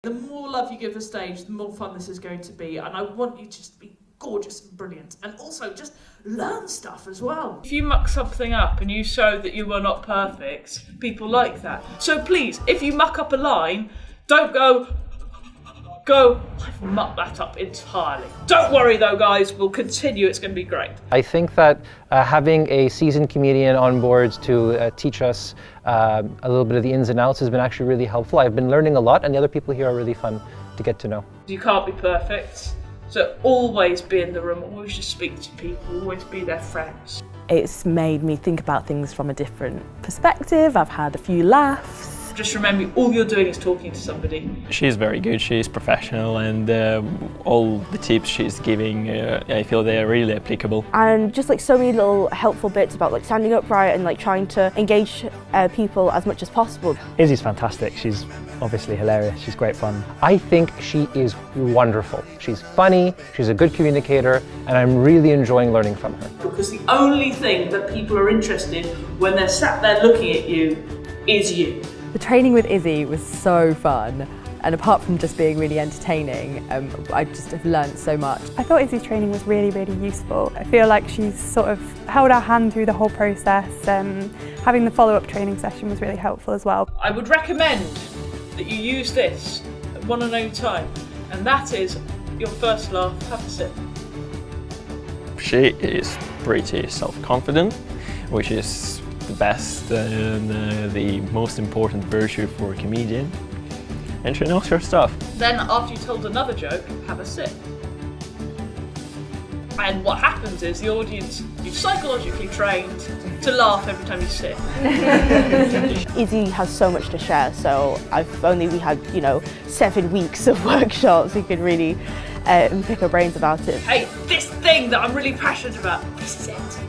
The more love you give the stage, the more fun this is going to be, and I want you to just be gorgeous and brilliant, and also just learn stuff as well. If you muck something up and you show that you are not perfect, people like that. So please, if you muck up a line, don't go, I've mucked that up entirely. Don't worry though, guys, we'll continue, it's going to be great. I think that having a seasoned comedian on board to teach us a little bit of the ins and outs has been actually really helpful. I've been learning a lot, and the other people here are really fun to get to know. You can't be perfect, so always be in the room, always just speak to people, always be their friends. It's made me think about things from a different perspective. I've had a few laughs. Just remember, all you're doing is talking to somebody. She's very good, she's professional, and all the tips she's giving, I feel they're really applicable. And just like so many little helpful bits about like standing upright and like trying to engage people as much as possible. Izzy's fantastic, she's obviously hilarious, she's great fun. I think she is wonderful. She's funny, she's a good communicator, and I'm really enjoying learning from her. Because the only thing that people are interested in when they're sat there looking at you is you. The training with Izzy was so fun, and apart from just being really entertaining, I just have learnt so much. I thought Izzy's training was really, really useful. I feel like she's sort of held our hand through the whole process. Having the follow-up training session was really helpful as well. I would recommend that you use this at one and only time, and that is your first laugh. Have a sip. She is pretty self-confident, which is the best and the most important virtue for a comedian, and she knows her stuff. Then after you told another joke, have a sip. And what happens is the audience, you've psychologically trained to laugh every time you sip. Izzy has so much to share, so if only we had, 7 weeks of workshops, we could really pick her brains about it. Hey, this thing that I'm really passionate about, this is it.